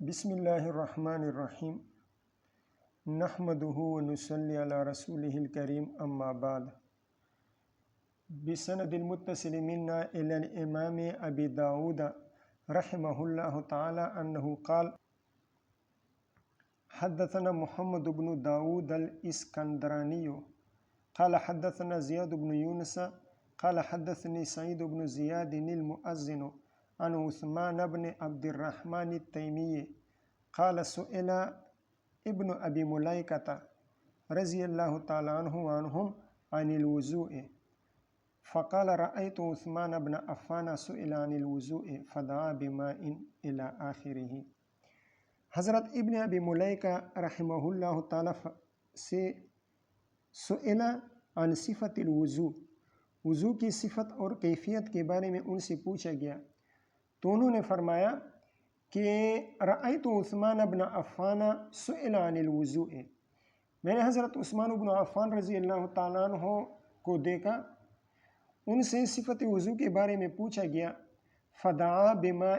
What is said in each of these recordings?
بسم اللہ الرحمن الرحیم نحمدہ ونصلی علی رسولہ الکریم اما بعد بسند المتصل منا الی الامام ابی داود رحمہ اللہ تعالی انہ قال حدثنا محمد بن داود الاسکندرانی قال حدثنا زیاد بن یونس قال حدثني سعید بن زیاد المؤذن عن عثمان بن عبد الرحمن التیمی قال سئل ابن ابی ملیکۃ رضی اللہ تعالی عنہ وعنہم عن الوضوء فقال رأيت عثمان بن عفان سئل عن الوضوء فدعا بماء الى آخرہ۔ حضرت ابن ابی ملیکہ رحمہ اللہ تعالی سے سئل عن صفت الوضوء، وضو کی صفت اور کیفیت کے بارے میں ان سے پوچھا گیا تو انہوں نے فرمایا کہ رأیت عثمان بن عفان سئل عن الوضوء، میں نے حضرت عثمان بن عفان رضی اللہ تعالیٰ عنہ کو دیکھا، ان سے صفت وضو کے بارے میں پوچھا گیا۔ فدعا بماء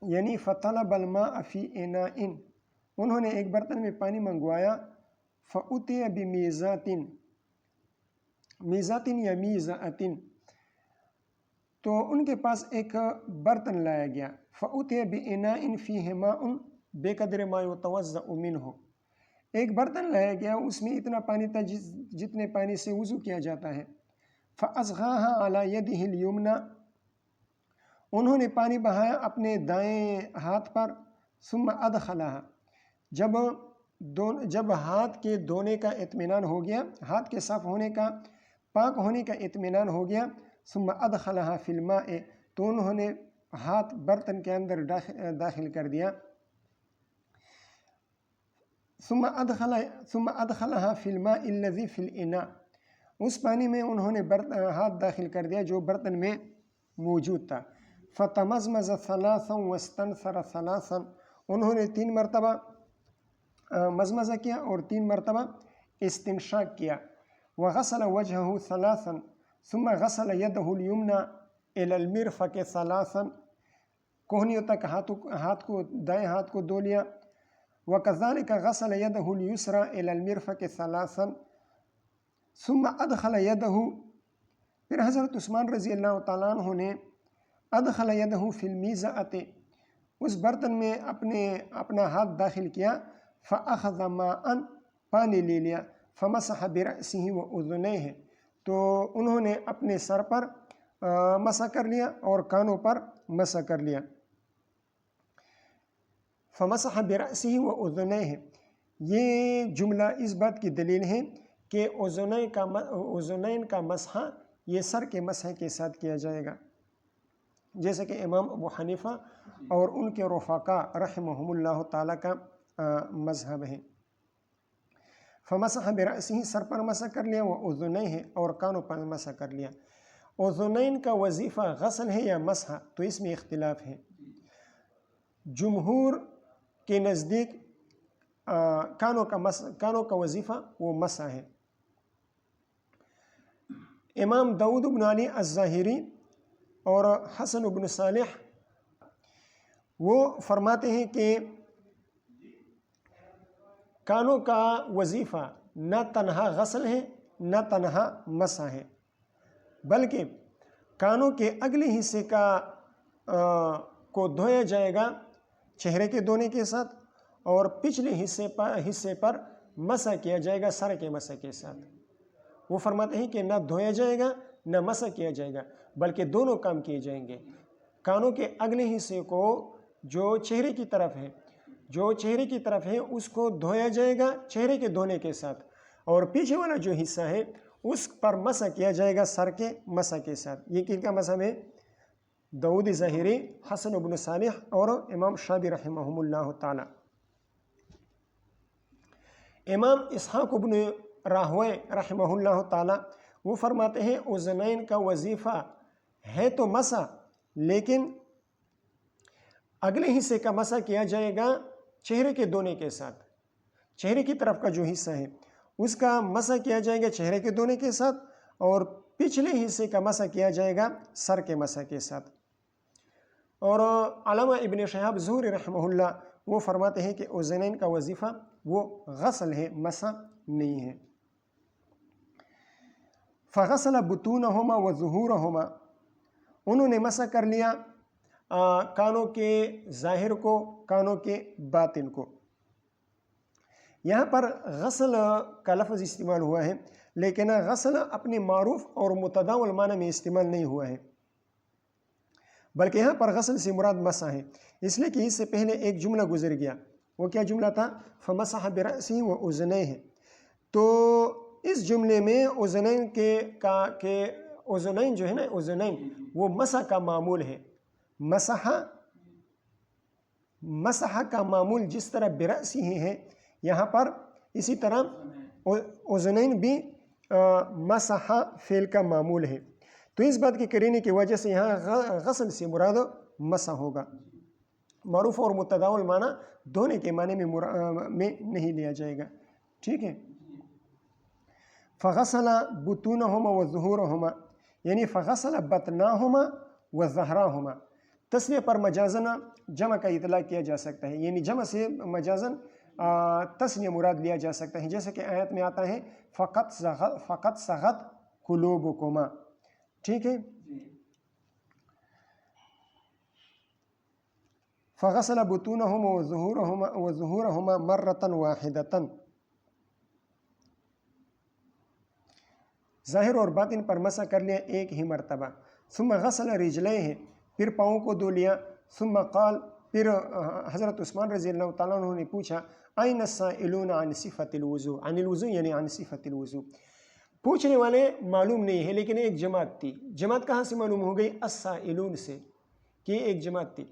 یعنی فطلب الماء فی اناء، انہوں نے ایک برتن میں پانی منگوایا۔ فأتی بمیزات، میزات یا میزات، تو ان کے پاس ایک برتن لایا گیا۔ فأتی باناء فیہ ماء بقدر ما یتوضأ منہ، ایک برتن لایا گیا، اس میں اتنا پانی تھا جتنے پانی سے وضو کیا جاتا ہے۔ فأصغاها علی یدہ الیمنی، انہوں نے پانی بہایا اپنے دائیں ہاتھ پر۔ ثم ادخلها، جب ہاتھ کے دھونے کا اطمینان ہو گیا، ہاتھ کے صاف ہونے کا، پاک ہونے کا اطمینان ہو گیا، ثم ادخلها فی الماء، تو انہوں نے ہاتھ برتن کے اندر داخل کر دیا۔ ثم ادخلها فی الماء الذی فی الاناء، اس پانی میں انہوں نے ہاتھ داخل کر دیا جو برتن میں موجود تھا۔ فتمزمز ثلاثا واستنثر ثلاثا، انہوں نے 3 مرتبہ مزمزہ کیا اور 3 مرتبہ استنشاق کیا۔ وغسل وجهه ثلاثا ثم غسل يده اليمنى الى المرفق ثلاثا، کوہنیوں تک دائیں ہاتھ کو دھو لیا۔ وكذلك غسل يده اليسرى الى المرفق ثلاثا ثم ادخل يده، پھر حضرت عثمان رضی اللہ تعالیٰ عنہ نے ادخل يده في الميزة، اس برتن میں اپنا ہاتھ داخل کیا۔ فأخذ ماء، پانی لے لیا۔ فمسح برأسه وأذنيه، تو انہوں نے اپنے سر پر مسح کر لیا اور کانوں پر مسح کر لیا۔ فمسح برأسه وأذنيه، یہ جملہ اس بات کی دلیل ہے کہ اذنین کا مسح یہ سر کے مسح کے ساتھ کیا جائے گا، جیسے کہ امام ابو حنیفہ اور ان کے رفقاء رحمہم اللہ تعالیٰ کا مذہب ہے۔ فمسح برأسه، سر پر مسح کر لیا، وأذنیہ، اور کانوں پر مسح کر لیا۔ اذنین کا وظیفہ غسل ہے یا مسح، تو اس میں اختلاف ہے۔ جمہور کے نزدیک کانوں کا وظیفہ وہ مسح ہے۔ امام داؤد بن علی الظاہری اور حسن بن صالح وہ فرماتے ہیں کہ کانوں کا وظیفہ نہ تنہا غسل ہے نہ تنہا مسح ہے، بلکہ کانوں کے اگلے حصے کو دھویا جائے گا چہرے کے دھونے کے ساتھ، اور پچھلے حصے پر مسح کیا جائے گا سر کے مسح کے ساتھ۔ وہ فرماتے ہیں کہ نہ دھویا جائے گا نہ مسح کیا جائے گا، بلکہ دونوں کام کیے جائیں گے۔ کانوں کے اگلے حصے کو جو چہرے کی طرف ہے اس کو دھویا جائے گا چہرے کے دھونے کے ساتھ، اور پیچھے والا جو حصہ ہے اس پر مسح کیا جائے گا سر کے مسح کے ساتھ۔ یہ کن کا مذہب ہے؟ داؤد ظاہری، حسن بن صالح اور امام شافعی رحمہم اللہ تعالی۔ امام اسحاق بن راہوے رحمہ اللہ تعالی وہ فرماتے ہیں اذنین کا وظیفہ ہے تو مسح، لیکن اگلے حصے کا مسح کیا جائے گا چہرے کے دھونے کے ساتھ۔ چہرے کی طرف کا جو حصہ ہے اس کا مسح کیا جائے گا چہرے کے دھونے کے ساتھ، اور پچھلے حصے کا مسح کیا جائے گا سر کے مسح کے ساتھ۔ اور علامہ ابن شہاب زہری رحمہ اللہ وہ فرماتے ہیں کہ اذنین کا وظیفہ وہ غسل ہے، مسح نہیں ہے۔ فغسل بطونہما وظہورہما، انہوں نے مسح کر لیا کانوں کے ظاہر کو، کانوں کے باطن کو۔ یہاں پر غسل کا لفظ استعمال ہوا ہے، لیکن غسل اپنے معروف اور متداول معنی میں استعمال نہیں ہوا ہے، بلکہ یہاں پر غسل سے مراد مسح ہے، اس لیے کہ اس سے پہلے ایک جملہ گزر گیا، وہ کیا جملہ تھا؟ فمسح برأسہ وأذنیہ۔ تو اس جملے میں اذنین کے اذنین جو ہے نا، اذنین وہ مسح کا معمول ہے۔ مسح کا معمول جس طرح برأسہ ہے یہاں پر، اسی طرح اذنین بھی مسح فعل کا معمول ہے۔ تو اس بات کے قرینے کی وجہ سے یہاں غسل سے مراد مسح ہوگا، معروف اور متداول معنی دھونے کے معنی میں نہیں لیا جائے گا، ٹھیک ہے۔ فغسل بطونہما وظہورہما، یعنی فغسل بطناہما وظہراہما، تسنیہ پر مجازن جمع کا اطلاق کیا جا سکتا ہے، یعنی جمع سے مجازن تسنیہ مراد لیا جا سکتا ہے، جیسے کہ آیت میں آتا ہے فقط صغت قلوبکما، ٹھیک ہے۔ فغسل بطونہما وظہورہما مرۃ واحدۃ، ظاہر اور باطن پر مسح کر لیا ایک ہی مرتبہ۔ ثم غسل رجلیہ، پھر پاؤں کو دھو لیا۔ ثم قال، پھر حضرت عثمان رضی اللہ تعالیٰ عنہ نے پوچھا این السائلون عن صفت الوضوء، عن الوضوء یعنی عن صفت الوضوء، پوچھنے والے معلوم نہیں ہے، لیکن ایک جماعت تھی۔ جماعت کہاں سے معلوم ہو گئی؟ السائلون سے، کہ ایک جماعت تھی۔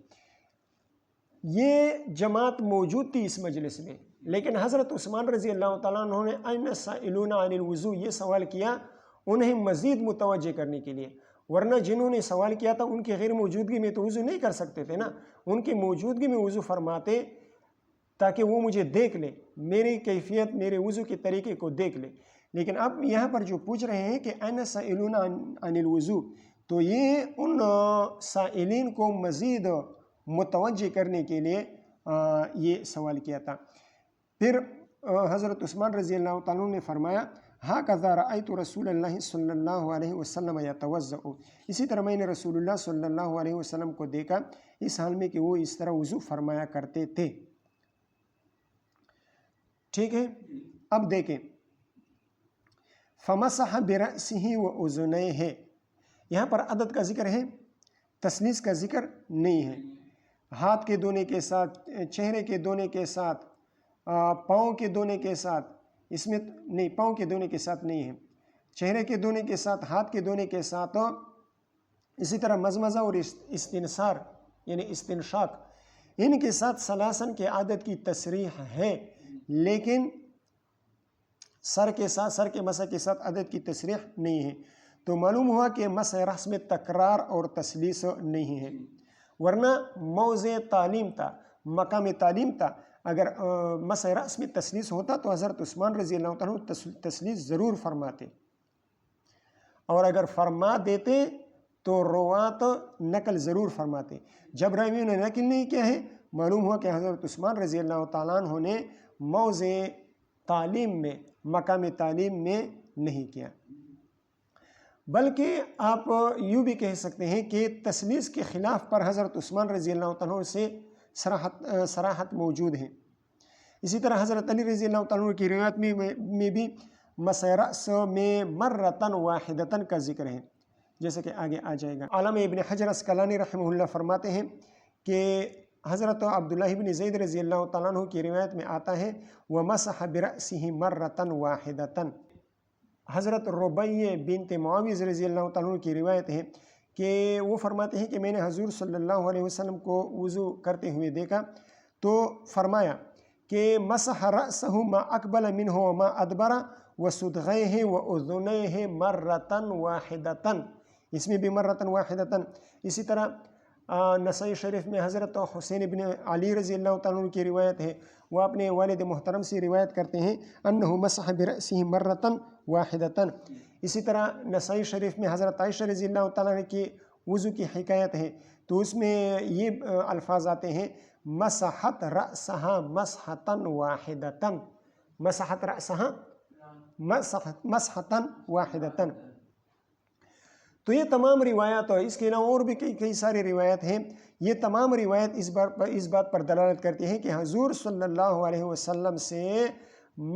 یہ جماعت موجود تھی اس مجلس میں، لیکن حضرت عثمان رضی اللہ تعالیٰ عنہ نے این السائلون عن الوضوء یہ سوال کیا انہیں مزید متوجہ کرنے کے لیے، ورنہ جنہوں نے سوال کیا تھا ان کی غیر موجودگی میں تو وضو نہیں کر سکتے تھے نا، ان کی موجودگی میں وضو فرماتے تاکہ وہ مجھے دیکھ لے، میری کیفیت، میرے وضو کے طریقے کو دیکھ لے۔ لیکن اب یہاں پر جو پوچھ رہے ہیں کہ این السائلون عن الوضوء، تو یہ ان سائلین کو مزید متوجہ کرنے کے لیے یہ سوال کیا تھا۔ پھر حضرت عثمان رضی اللہ تعالیٰ نے فرمایا ہاکذا رأیت رسول اللہ صلی اللہ علیہ وسلم یتوضأ، اسی طرح میں نے رسول اللہ صلی اللہ علیہ وسلم کو دیکھا اس حال میں کہ وہ اس طرح وضو فرمایا کرتے تھے، ٹھیک ہے۔ اب دیکھیں فمسح برأسہ وأذنیہ، یہاں پر عدد کا ذکر ہے، تثلیث کا ذکر نہیں ہے۔ ہاتھ کے دھونے کے ساتھ، چہرے کے دھونے کے ساتھ، پاؤں کے دھونے کے ساتھ، اس میں نہیں، پاؤں کے دھونے کے ساتھ نہیں ہے، چہرے کے دھونے کے ساتھ، ہاتھ کے دھونے کے ساتھ، اسی طرح مزمزہ اور استنثار یعنی استنشاق، ان کے ساتھ ثلاثاً کے عدد کی تصریح ہے، لیکن سر کے مسح کے ساتھ عدد کی تصریح نہیں ہے۔ تو معلوم ہوا کہ مسح رأس میں تکرار اور تثلیث نہیں ہے، ورنہ موضع تعلیم تھا، مقام تعلیم تھا، اگر مسح رأس میں تثلیث ہوتا تو حضرت عثمان رضی اللہ عنہ تثلیث ضرور فرماتے، اور اگر فرما دیتے تو روات نقل ضرور فرماتے۔ جب راویوں نے نقل نہیں کیا ہے، معلوم ہوا کہ حضرت عثمان رضی اللہ تعالیٰ عنہ نے موضع تعلیم میں، مقام تعلیم میں نہیں کیا، بلکہ آپ یوں بھی کہہ سکتے ہیں کہ تثلیث کے خلاف پر حضرت عثمان رضی اللہ عنہ سے صراحت موجود ہے۔ اسی طرح حضرت علی رضی اللہ عنہ کی روایت میں بھی مسح رأس میں مرۃ واحدۃ کا ذکر ہے، جیسے کہ آگے آ جائے گا۔ علامہ ابن حجر عسقلانی رحمہ اللہ فرماتے ہیں کہ حضرت عبداللہ بن زید رضی اللہ تعالیٰ عنہ کی روایت میں آتا ہے وَمَسَحَ بِرَأْسِهِ مَرَّةً وَاحِدَةً۔ حضرت ربیع بنت معاویہ رضی اللہ تعالیٰ عنہ کی روایت ہے کہ وہ فرماتے ہیں کہ میں نے حضور صلی اللہ علیہ وسلم کو وضو کرتے ہوئے دیکھا تو فرمایا کہ مسح رأسہ ما اقبل منہ وما ادبر وصدغیہ واذنیہ مرۃ واحدۃ، اس میں بھی مرۃ واحدۃ۔ اسی طرح نسائی شریف میں حضرت حسین بن علی رضی اللہ تعالیٰ عنہ کی روایت ہے، وہ اپنے والد محترم سے روایت کرتے ہیں انہ مسح برأسہ مرۃ واحدۃ۔ اسی طرح نسائی شریف میں حضرت عائشہ رضی اللہ تعالیٰ عنہ کی وضو کی حکایت ہے تو اس میں یہ الفاظ آتے ہیں مسحت رأسہا مسحتن واحدتن، مسحت رأسہا مسحتن واحدتن۔ تو یہ تمام روایات، اور اس کے علاوہ اور بھی کئی ساری روایت ہیں، یہ تمام روایت اس بات پر دلالت کرتی ہیں کہ حضور صلی اللہ علیہ وسلم سے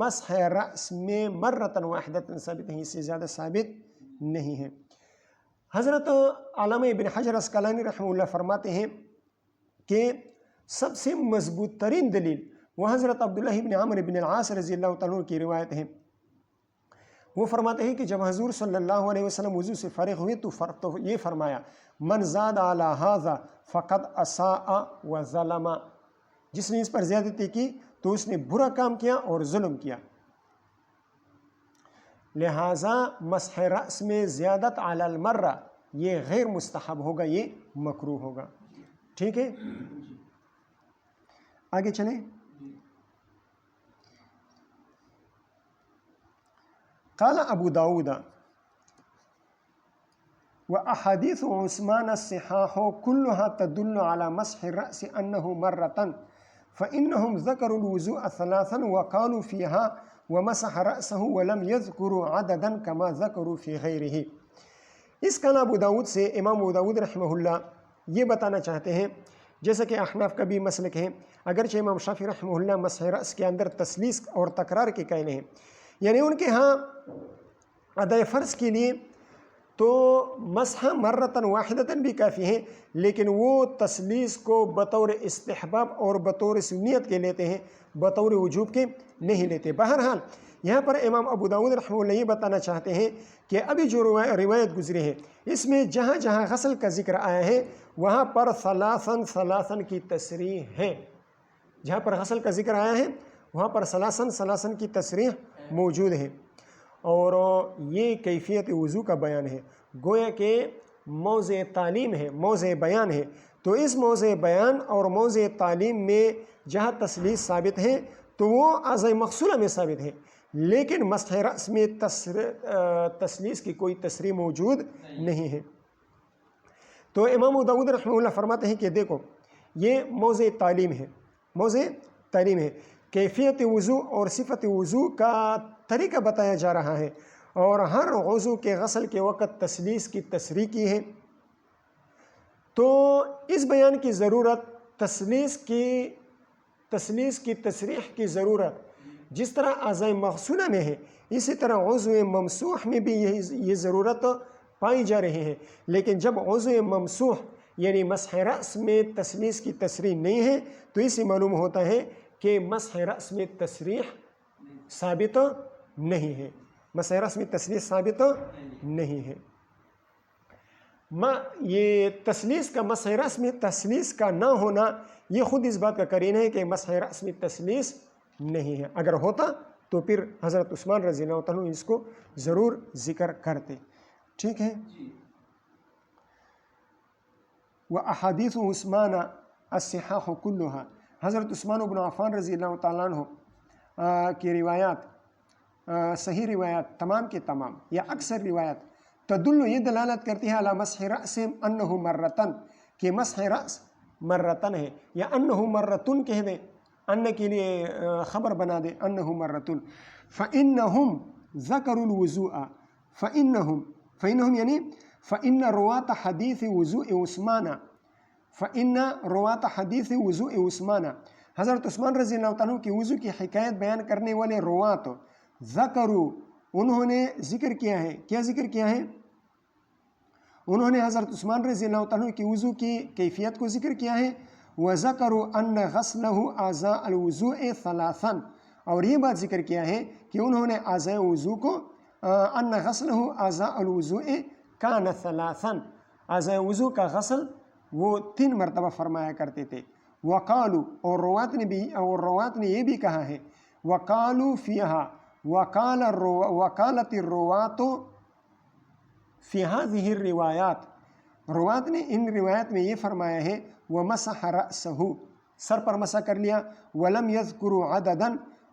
مسح رأس میں مرتن واحدتن ثابت ہیں، اس سے زیادہ ثابت نہیں ہے۔ حضرت علامہ ابن حجر عسقلانی رحمہ اللہ فرماتے ہیں کہ سب سے مضبوط ترین دلیل وہ حضرت عبداللہ ابن عمرو بن العاص رضی اللہ تعالیٰ عنہ کی روایت ہے۔ وہ فرماتے ہیں کہ جب حضور صلی اللہ علیہ وسلم وضو سے فارغ ہوئے تو یہ فرمایا من زاد علی ھذا فقد اساء وظلم، جس نے اس پر زیادتی کی تو اس نے برا کام کیا اور ظلم کیا۔ لہٰذا مسح رأس میں زیادت علی المرہ یہ غیر مستحب ہوگا، یہ مکروہ ہوگا۔ ٹھیک ہے، آگے چلیں۔ قال ابو داود وأحاديث عثمان الصحاح كلها تدل على مسح الرأس أنه مرة فإنهم ذكروا الوضوء ثلاثا وقالوا فيها ومسح رأسه ولم يذكروا عددا كما ذكروا في غيره۔ اس قال ابو داود سے امام ابو داود رحمہ اللہ یہ بتانا چاہتے ہیں، جیسا کہ احناف کا بھی مسلک ہے، اگرچہ امام شافعی رحمہ اللہ مسح رأس کے اندر تسلیس اور تکرار کے قائل ہیں، یعنی ان کے ہاں ادائے فرض کے لیے تو مسح مرتن واحدتن بھی کافی ہیں، لیکن وہ تسلیس کو بطور استحباب اور بطور سنیت کے لیتے ہیں، بطور وجوب کے نہیں لیتے۔ بہرحال یہاں پر امام ابو داود رحمہ اللہ یہ بتانا چاہتے ہیں کہ ابھی جو روایت گزری ہے اس میں جہاں جہاں غسل کا ذکر آیا ہے وہاں پر ثلاثاً ثلاثاً کی تصریح ہے، جہاں پر غسل کا ذکر آیا ہے وہاں پر ثلاثاً ثلاثاً کی تصریح موجود ہے، اور یہ کیفیت وضو کا بیان ہے، گویا کہ موضع تعلیم ہے، موضع بیان ہے۔ تو اس موضع بیان اور موضع تعلیم میں جہاں تسلیس ثابت ہے تو وہ اعضاء مغسولہ میں ثابت ہے، لیکن مسح رأس میں تسلیس کی کوئی تصریح موجود نہیں ہے۔ تو امام ابو داود رحمہ اللہ فرماتے ہیں کہ دیکھو یہ موضع تعلیم ہے، موضع تعلیم ہے، کیفیت وضو اور صفت وضو کا طریقہ بتایا جا رہا ہے، اور ہر عضو کے غسل کے وقت تسلیس کی تصریح کی ہے۔ تو اس بیان کی ضرورت تسلیس کی تصریح کی ضرورت جس طرح اعضاء مغسولہ میں ہے، اسی طرح عضو ممسوح میں بھی یہ ضرورت پائی جا رہی ہے، لیکن جب عضو ممسوح یعنی مسح رأس میں تسلیس کی تصریح نہیں ہے تو اس سے معلوم ہوتا ہے کہ مسح رأس میں تصریح ثابت نہیں ہے، مسح رأس میں تصریح ثابت نہیں ہے۔ یہ تسلیس کا مسح رأس میں تسلیس کا نہ ہونا یہ خود اس بات کا قرینہ ہے کہ مسح رأس میں تسلیس نہیں ہے، اگر ہوتا تو پھر حضرت عثمان رضی اللہ عنہ اس کو ضرور ذکر کرتے۔ ٹھیک ہے، وَأَحَادِيثُ عُثْمَانَ الصِّحَاحُ كُلُّهَا، حضرت عثمان بن عفان رضی اللہ تعالیٰ عنہ کی روایات، صحیح روایات تمام کے تمام یا اکثر روایات تدل یہ دلالت کرتی ہے علی مسح رأس انہ مرتن، کہ مسح رأس مرتن ہے، یا انہ مرتن کہہ دیں، ان کے لیے خبر بنا دیں انہ مرتن۔ فإنہم ذکروا الوضوء، فإنہم یعنی فإن روات حدیث وضوء عثمان، فإن روات حدیث وضوء عثمان، حضرت عثمان رضی اللہ عنہ کی وضو کی حکایت بیان کرنے والے روات ذکروا، انہوں نے ذکر کیا ہے، کیا ذکر کیا ہے؟ انہوں نے حضرت عثمان رضی اللہ عنہ کی وضو کی کیفیت کو ذکر کیا ہے، وَذَكَرُوا أَنَّ غَسْلَهُ أَعْضَاءَ الْوُضُوءِ ثَلَاثًا، اور یہ بات ذکر کیا ہے کہ انہوں نے اعضاء وضو کو أَنَّ غَسْلَهُ أَعْضَاءَ الْوُضُوءِ كَانَ ثَلَاثًا، اعضاء وضو کا غسل وہ 3 مرتبہ فرمایا کرتے تھے۔ وقالوا، اور روات نے یہ بھی کہا ہے، وقالوا فيها، وقالت الروات فی هذه الروایات، روات نے ان روایت میں یہ فرمایا ہے ومسح رأسہ، سر پر مسح کر لیا، ولم یذکروا عددا،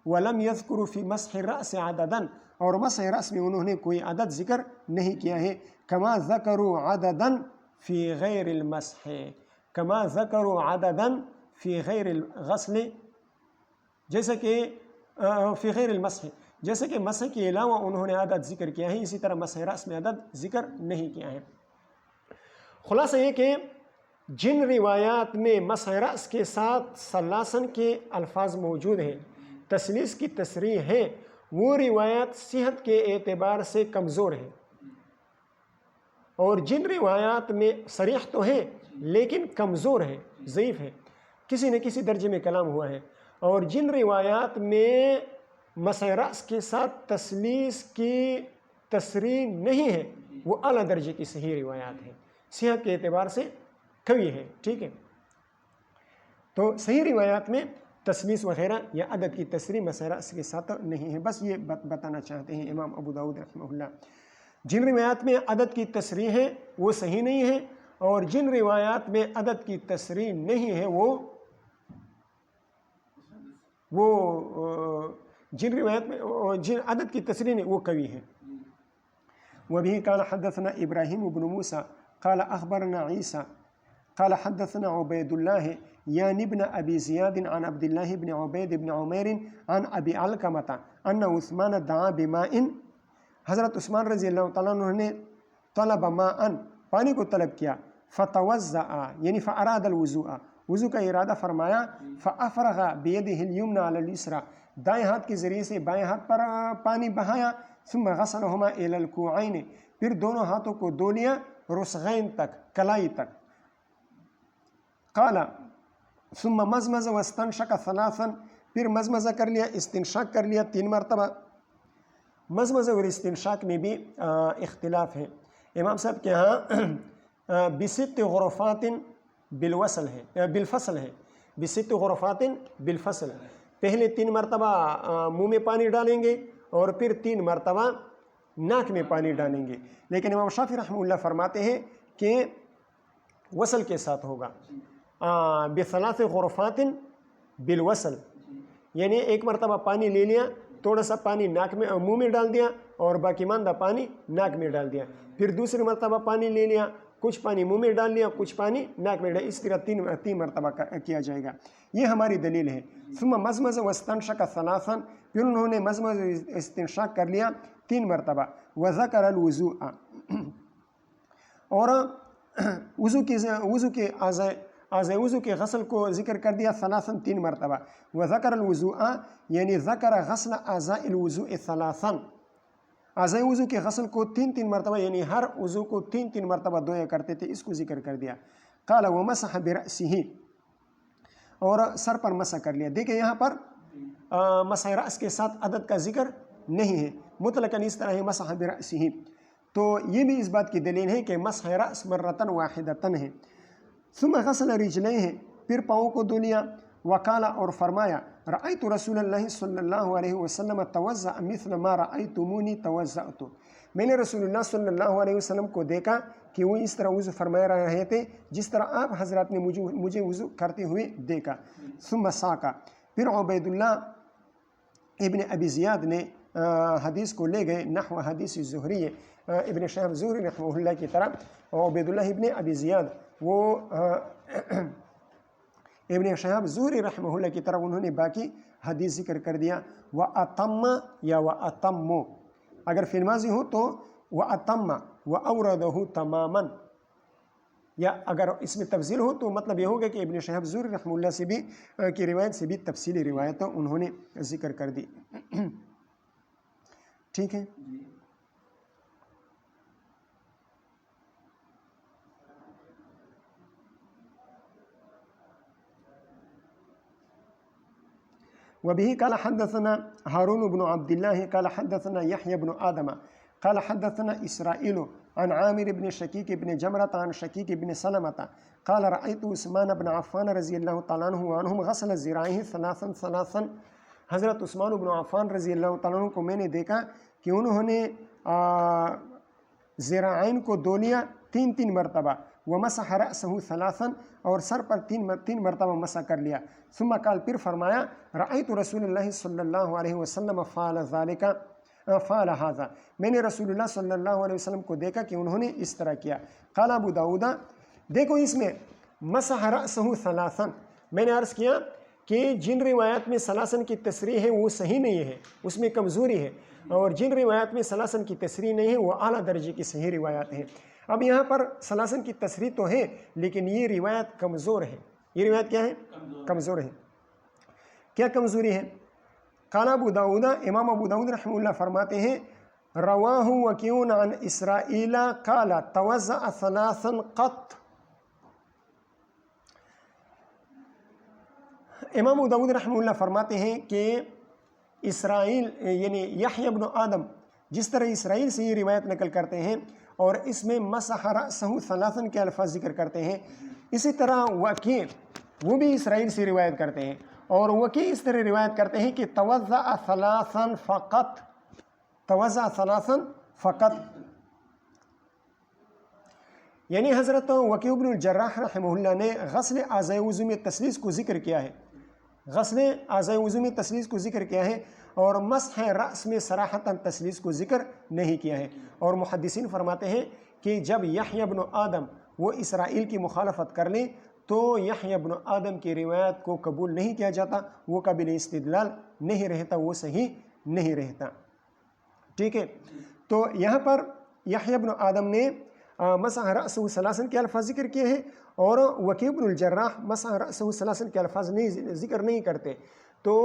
ولم یذکروا فی مسح الرأس عددا، اور مسح رأس میں انہوں نے کوئی عدد ذکر نہیں کیا ہے، کما ذکروا عددا فی غیر المسح، کما ذکروا عددا فی غیر الغسل، جیسا کہ فی غیر المسح، جیسے کہ مسح کے علاوہ انہوں نے عدد ذکر کیا ہے، اسی طرح مسح رأس میں عدد ذکر نہیں کیا ہے۔ خلاصہ یہ کہ جن روایات میں مسح رأس کے ساتھ ثلاثاً کے الفاظ موجود ہیں، تثلیث کی تصریح ہے، وہ روایات صحت کے اعتبار سے کمزور ہیں، اور جن روایات میں صریح تو ہیں لیکن کمزور ہیں، ضعیف ہے، کسی نہ کسی درجے میں کلام ہوا ہے، اور جن روایات میں مسح رأس کے ساتھ تثلیث کی تصریح نہیں ہے وہ اعلیٰ درجے کی صحیح روایات ہیں، صحت کے اعتبار سے قوی ہے، ٹھیک ہے۔ تو صحیح روایات میں تثلیث وغیرہ یا عدد کی تصریح مسح رأس کے ساتھ نہیں ہے، بس یہ بتانا چاہتے ہیں امام ابو داؤد رحمہ اللہ۔ جن روایات میں عدد کی تصریح ہے وہ صحیح نہیں ہے، اور جن روایات میں عدد کی تصریح نہیں ہے جن روایات میں جن عدد کی تصریح نہیں وہ قوی ہے۔ وبه قال حدثنا ابراہیم بن موسیٰ قال اخبرنا عیسیٰ قال حدثنا عبید اللہ یعنی ابن ابی زیاد عن عبد اللہ بن عبید بن عمیر عن ابی علقمۃ ان عثمان دعا بماء، حضرت عثمان رضی اللہ تعالیٰ عنہ نے طلب ماء، پانی کو طلب کیا، فتوضأ یعنی فاراد الوضوء، وضو کا ارادہ فرمایا، فافرغ بیدہ الیمنی علی الیسری، دائیں ہاتھ کے ذریعے سے بائیں ہاتھ پر پانی بہایا، ثم غسلہما الی الکوعین، پھر دونوں ہاتھوں کو دھو لیا رسغین تک، کلائی تک، قال ثم مزمز واستنشق ثلاثا، پھر مزمزہ کر لیا، استنشاق کر لیا 3 مرتبہ۔ مزمزہ اور استنشاق میں بھی اختلاف ہے، امام صاحب کے ہاں بست غرفات بالفصل ہے، بست غرفات بالفصل، پہلے 3 مرتبہ منہ میں پانی ڈالیں گے اور پھر 3 مرتبہ ناک میں پانی ڈالیں گے، لیکن امام شافعی رحمہ اللہ فرماتے ہیں کہ وصل کے ساتھ ہوگا، بثلاث غرفات بالوصل، یعنی 1 مرتبہ پانی لے لیا، تھوڑا سا پانی ناک میں منہ میں ڈال دیا اور باقی ماندہ پانی ناک میں ڈال دیا، پھر دوسری مرتبہ پانی لے لیا، کچھ پانی منہ میں ڈال لیا، کچھ پانی ناک میں ڈال، اس طرح 3 مرتبہ کیا جائے گا، یہ ہماری دلیل ہے۔ ثم مزمز واستنشق ثلاثا، پھر انہوں نے مزمز استنشاق کر لیا 3 مرتبہ، وذکر الوضوء، اور وضو کے اعضاء وضو کے غسل کو ذکر کر دیا ثلاثا 3 مرتبہ، وذکر الوضوء یعنی ذکر غسل اعضاء الوضوء ثلاثا، اعضاء وضو کے غسل کو 3 مرتبہ، یعنی ہر وضو کو 3 مرتبہ دھویا کرتے تھے، اس کو ذکر کر دیا۔ قال ومسح برأسہ، اور سر پر مسح کر لیا۔ دیکھیں یہاں پر مسح رأس کے ساتھ عدد کا ذکر نہیں ہے، مطلقاً اس طرح ہے مسح برأسہ، تو یہ بھی اس بات کی دلیل ہے کہ مسح رأس مرتن واحدتن ہے۔ ثم غسل رجلیہ، پھر پاؤں کو دھو لیا، وقال، اور فرمایا، رأیت رسول اللہ صلی اللہ علیہ وسلم توضأ مثل ما رأیتمونی توضأت، میں نے رسول اللہ صلی اللہ علیہ وسلم کو دیکھا کہ وہ اس طرح وضو فرما رہے تھے جس طرح آپ حضرات نے مجھے وضو کرتے ہوئے دیکھا۔ ثم ساقا، پھر عبید اللہ ابن ابی زیاد نے حدیث کو لے گئے نحو حدیث زہری، ابن شہاب زہری رحمہ اللہ کی طرح، عبید اللہ ابن ابی زیاد وہ ابن شہاب زہری رحمہ اللہ کی طرف انہوں نے باقی حدیث ذکر کر دیا۔ وَأَتَمَّ یا وَأَتَمُّ، اگر فی الماضی ہو تو وَأَتَمَّ وَأَوْرَدَهُ تَمَامًا، یا اگر اس میں تفصیل ہو تو مطلب یہ ہوگا کہ ابن شہاب زہری رحمہ اللہ سے بھی کی روایت سے بھی تفصیلی روایت انہوں نے ذکر کر دی، ٹھیک ہے۔ وبه قال حدثنا هارون بن عبد الله قال حدثنا يحيى بن آدم قال حدثنا إسرائيل عن عامر بن شقيق بن جمرة عن شقيق بن سلمة قال رأيت عثمان بن عفان رضی اللہ تعالیٰ عنہ وعنہم غسل ذراعیہ ثلاثا، حضرت عثمان بن عفان رضی اللہ تعالیٰ عنہ کو میں نے دیکھا کہ انہوں نے ذراعین کو دھو لیا 3 مرتبہ، ومسح رأسہ ثلاثا، اور سر پر 3 مرتبہ مسح کر لیا۔ ثم قال، پھر فرمایا، رأیت رسول اللہ صلی اللہ علیہ وسلم فعل هذا، میں نے رسول اللہ صلی اللہ علیہ وسلم کو دیکھا کہ انہوں نے اس طرح کیا۔ قال ابو داؤد، دیکھو اس میں مسح رأسہ ثلاثا، میں نے عرض کیا کہ جن روایات میں ثلاثن کی تصریح ہے وہ صحیح نہیں ہے، اس میں کمزوری ہے، اور جن روایات میں ثلاثن کی تصریح نہیں ہے وہ اعلیٰ درجے کی صحیح روایات ہیں۔ اب یہاں پر ثلاثن کی تصریح تو ہے لیکن یہ روایت کمزور ہے۔ یہ روایت کیا ہے؟ کمزور ہے۔ کیا کمزوری ہے؟ قال ابو داؤد، امام ابو داؤد رحمہ اللہ فرماتے ہیں رواہ وکیع عن اسرائیل قال توضأ ثلاثا قط۔ امام ابو داؤد رحمہ اللہ فرماتے ہیں کہ اسرائیل یعنی یحییٰ ابن آدم جس طرح اسرائیل سے یہ روایت نقل کرتے ہیں اور اس میں مسح رأسہ ثلاثا کے الفاظ ذکر کرتے ہیں، اسی طرح وکیع وہ بھی اسرائیل سے روایت کرتے ہیں، اور وکیع اس طرح روایت کرتے ہیں کہ توضأ ثلاثا فقط، توضأ ثلاثا فقط، یعنی حضرت وکیع بن الجراح رحمہ اللہ نے غسل اعضاء وضو میں تثلیث کو ذکر کیا ہے، غسل اعضاء وضو میں تثلیث کو ذکر کیا ہے، اور مسح رأس میں صراحتاً تثلیث کو ذکر نہیں کیا ہے۔ اور محدثین فرماتے ہیں کہ جب یحییٰ ابن آدم وہ اسرائیل کی مخالفت کر لیں تو یحییٰ ابن آدم کی روایت کو قبول نہیں کیا جاتا، وہ قابل استدلال نہیں رہتا، وہ صحیح نہیں رہتا۔ ٹھیک ہے، تو یہاں پر یحییٰ ابن آدم نے مسح رأسہ ثلاثا کے الفاظ ذکر کیے ہیں، اور وکیع بن الجراح مسح رأسہ ثلاثا کے الفاظ ذکر نہیں کرتے، تو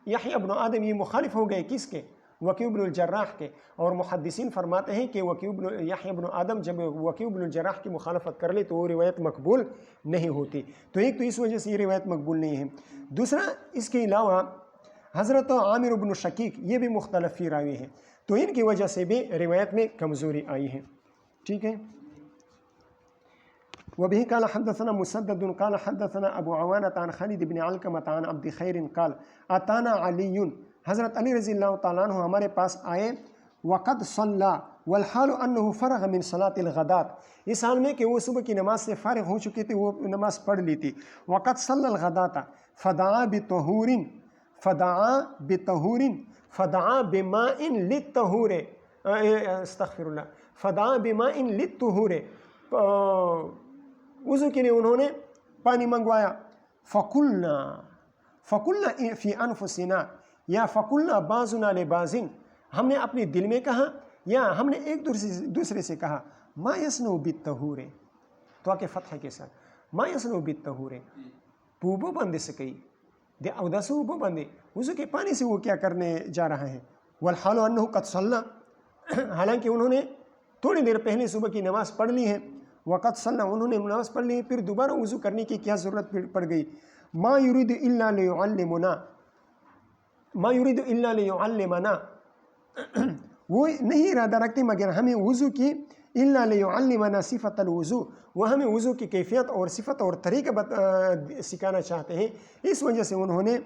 یحییٰ ابن آدم یہ مخالف ہو گئے کس کے؟ وکیع بن الجراح کے۔ اور محدثین فرماتے ہیں کہ یحییٰ ابن آدم جب وکیع بن الجراح کی مخالفت کر لے تو وہ روایت مقبول نہیں ہوتی، تو ایک تو اس وجہ سے یہ روایت مقبول نہیں ہے۔ دوسرا، اس کے علاوہ حضرت عامر بن شقیق یہ بھی مختلف فی راوی ہیں، تو ان کی وجہ سے بھی روایت میں کمزوری آئی ہے۔ ٹھیک ہے، وبه قال حدثنا مسدد قال حدثنا ابو عوانة عن خالد بن علقمة عن عبد خیر قال اتانا علی، حضرت علی رضی اللہ تعالیٰ عنہ ہمارے پاس آئے، وقد صلی والحال انه فرغ من صلاة الغدات، اس حال میں کہ وہ صبح کی نماز سے فارغ ہو چکے تھے، وہ نماز پڑھ لی تھی۔ وقد صلی الغدات فدعا بماء للطہور، استغفر اللہ، فدعا بماء للطہور، وضو کے لیے انہوں نے پانی منگوایا۔ فقلنا فی انفسنا، یا فقلنا بعضنا لبعض، ہم نے اپنے دل میں کہا یا ہم نے ایک دوسرے سے کہا، ما یصنع بالطہور، تو آکے فتح کے ساتھ، ما یصنع بالطہور، پوبو بندے سے کہی دے اوداسو بو بندے، وضو کے پانی سے وہ کیا کرنے جا رہا ہے۔ والحال انہ قد صلی، حالانکہ انہوں نے تھوڑی دیر پہلے صبح کی نماز پڑھ لی ہے، وقت صلی انہوں نے نماز پڑھ لی ہے، پھر دوبارہ وضو کرنے کی کیا ضرورت پڑ گئی۔ ما یرید الا لیعلمنا، ما یرید الا لیعلمنا، وہ نہیں ارادہ رکھتے مگر ہمیں وضو کی، الا لیعلمنا صفت الوضو، وہ ہمیں وضو کی کیفیت اور صفت اور طریقہ سکھانا چاہتے ہیں، اس وجہ سے انہوں نے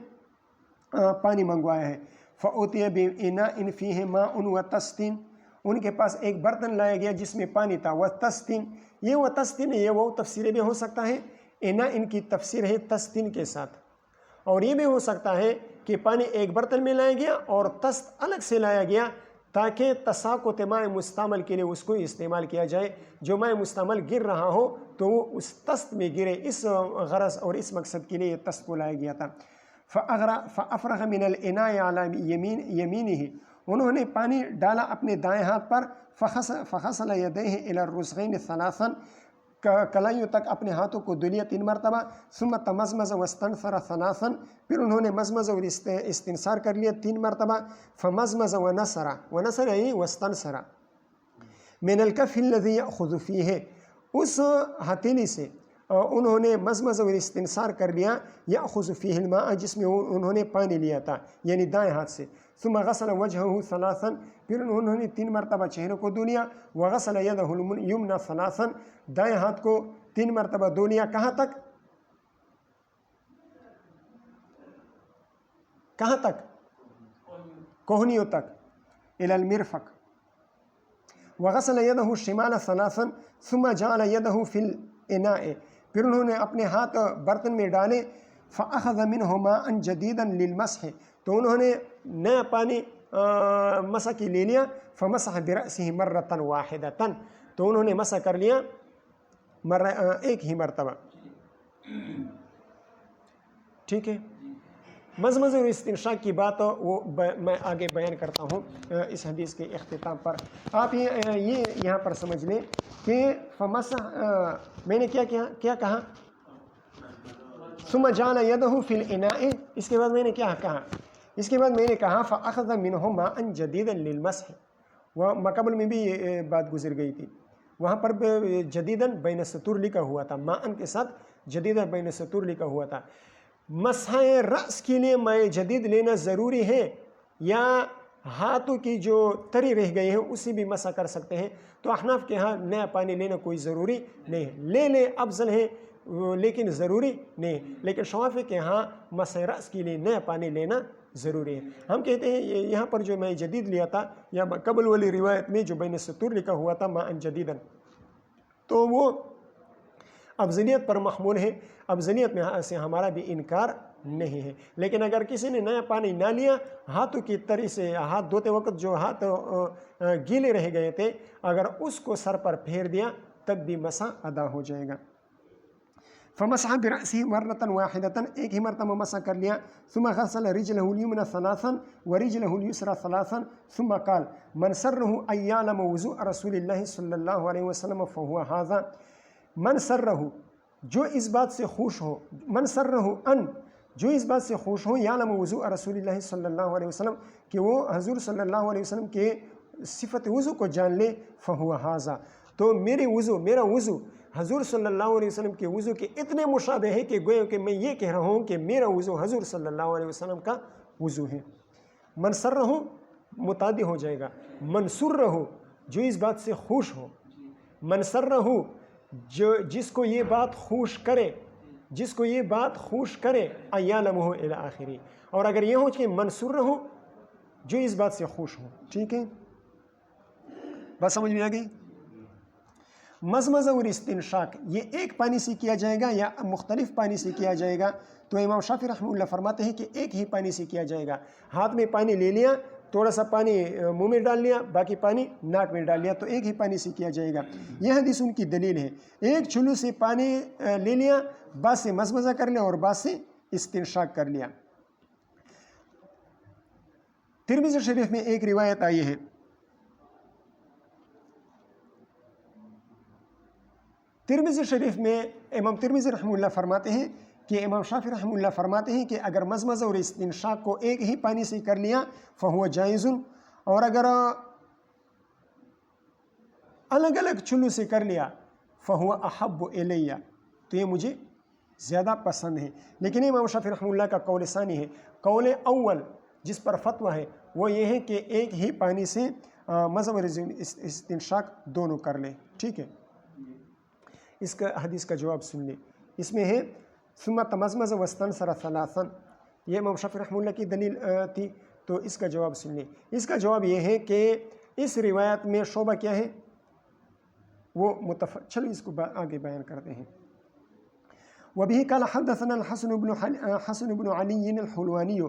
پانی منگوایا ہے۔ فأوتي بإناء فيه ماء وتسط، ان کے پاس ایک برتن لایا گیا جس میں پانی تھا، وتسط، یہ وتسط یہ وہ تفسیر بھی ہو سکتا ہے، اناء ان کی تفسیر ہے تسطین کے ساتھ، اور یہ بھی ہو سکتا ہے کہ پانی ایک برتن میں لایا گیا اور تست الگ سے لایا گیا تاکہ تساقط ماء مستعمل کے لیے اس کو استعمال کیا جائے، جو ماء مستعمل گر رہا ہو تو وہ اس تست میں گرے، اس غرض اور اس مقصد کے لیے یہ تست کو لایا گیا تھا۔ فأفرغ من الإناء على يمينه، انہوں نے پانی ڈالا اپنے دائیں ہاتھ پر، فغسل يديه إلى الرسغين ثلاثا، کلائیوں تک اپنے ہاتھوں کو دھلیا 3 مرتبہ، ثم تمزمز واستنثر ثلاثا، پھر انہوں نے مزمز اور استنثار کر لیا 3 مرتبہ، فمزمز ونثر، ونثر یعنی واستنثر، من الكف الذي يأخذ فيه، اس ہتھیلی سے انہوں نے مزمز اور استنثار کر لیا، یأخذ فیہ الماء، جس میں انہوں نے پانی لیا تھا، یعنی دائیں ہاتھ سے، ثم غسل وجہہ ثلاثا، پھر انہوں نے 3 مرتبہ چہرے کو دھو لیا، وغسل یدہ الیمنی ثلاثا، دائیں ہاتھ کو 3 مرتبہ دھو لیا، کہاں تک؟ کہاں تک؟ کوہنیوں تک، الی المرفق، وغسل یدہ الشمال ثلاثا، ثم جعل یدہ فی الاناء، پھر انہوں نے اپنے ہاتھ برتن میں ڈالے، فأخذ منہ ماء جدیدا للمسح، تو انہوں نے نیا پانی مسح کی لے لیا، فمسح برأسہ مرۃ واحدۃ، تو انہوں نے مسح کر لیا ایک ہی مرتبہ، ٹھیک ہے، مزمز اور استنشاق کی بات وہ میں آگے بیان کرتا ہوں اس حدیث کے اختتام پر۔ آپ یہ یہاں پر سمجھ لیں کہ میں نے کیا کہا، ثم جعل يده في الاناء، اس کے بعد میں نے کیا کہا، اس کے بعد میں نے کہا فاخذ منه ماء جديدا للمسح، قبل میں بھی یہ بات گزر گئی تھی، وہاں پر جدیداً بین السطور لکھا ہوا تھا، ماء کے ساتھ جدیداً بین السطور لکھا ہوا تھا۔ مسح رأس کے لیے ماء جدید لینا ضروری ہے یا ہاتھوں کی جو تری رہ گئی ہے اسی بھی مسح کر سکتے ہیں؟ تو احناف کے ہاں نیا پانی لینا کوئی ضروری نہیں ہے، لے لے افضل ہے لیکن ضروری نہیں، لیکن شوافی کے ہاں مسح رأس کے لیے نیا پانی لینا ضروری ہے۔ ہم کہتے ہیں یہاں پر جو میں جدید لیا تھا یا قبل والی روایت میں جو بین السطور لکھا ہوا تھا ماء جدیداً، تو وہ افضلیت پر محمول ہے، افضلیت میں سے ہمارا بھی انکار نہیں ہے۔ لیکن اگر کسی نے نیا پانی نہ لیا، ہاتھوں کی تری سے ہاتھ دھوتے وقت جو ہاتھ گیلے رہ گئے تھے، اگر اس کو سر پر پھیر دیا تب بھی مسح ادا ہو جائے گا۔ فمسح برأسه مرة واحدة، ایک ہی مرتبہ مسح کر لیا، ثم غسل رجله اليمنى ثلاثا ورجله اليسرى ثلاثا ثم قال من سره أن يعلم وضوء رسول الله صلی اللہ علیہ وسلم فهو هذا۔ من سره، جو اس بات سے خوش ہو، من سره ان، جو اس بات سے خوش ہو، یعلم وضوء رسول اللہ صلی اللہ علیہ وسلم، کہ وہ حضور صلی اللہ علیہ وسلم کے صفت وضو کو جان لے، فهو هذا، تو میرا وضو حضور صلی اللہ علیہ وسلم کے وضو کے اتنے مشابہ ہے کہ گویا کہ میں یہ کہہ رہا ہوں کہ میرا وضو حضور صلی اللہ علیہ وسلم کا وضو ہے۔ منصر رہو متعدی ہو جائے گا، منصور رہو جو اس بات سے خوش ہو، منصر رہو جس کو یہ بات خوش کرے، جس کو یہ بات خوش کرے، ایالمہ الی آخری، اور اگر یہ ہو کہ منصور رہو جو اس بات سے خوش ہو۔ ٹھیک ہے، بات سمجھ میں آ گئی؟ مزمزہ اور استنشاق یہ ایک پانی سے کیا جائے گا یا مختلف پانی سے کیا جائے گا؟ تو امام شافعی رحمہ اللہ فرماتے ہیں کہ ایک ہی پانی سے کیا جائے گا۔ ہاتھ میں پانی لے لیا، تھوڑا سا پانی منہ میں ڈال لیا، باقی پانی ناک میں ڈال لیا، تو ایک ہی پانی سے کیا جائے گا۔ یہ حدیث ان کی دلیل ہے۔ ایک چلو سے پانی لے لیا، بعد سے مزمزہ کر لیا اور بعد سے استنشاق کر لیا۔ ترمذی شریف میں ایک روایت آئی ہے، ترمذی شریف میں امام ترمذی رحمہ اللہ فرماتے ہیں کہ امام شافعی رحمہ اللہ فرماتے ہیں کہ اگر مزمزہ اور استنشاق کو ایک ہی پانی سے کر لیا فہو جائز، اور اگر الگ الگ چلو سے کر لیا فہو احب الیہ، تو یہ مجھے زیادہ پسند ہے۔ لیکن امام شافعی رحمہ اللہ کا قول ثانی ہے، قول اول جس پر فتویٰ ہے وہ یہ ہے کہ ایک ہی پانی سے مزمزہ اور استنشاق دونوں کر لیں۔ ٹھیک ہے، اس کا حدیث کا جواب سن لیں، اس میں ہے ثم تمزمز واستنثر ثلاثا، یہ امام شافعی رحمہ اللہ کی دلیل تھی، تو اس کا جواب سن لیں۔ اس کا جواب یہ ہے کہ اس روایت میں شعبہ کیا ہے، وہ چلو اس کو آگے بیان کرتے ہیں۔ وبه قال حدثنا حسن بن علي الحلواني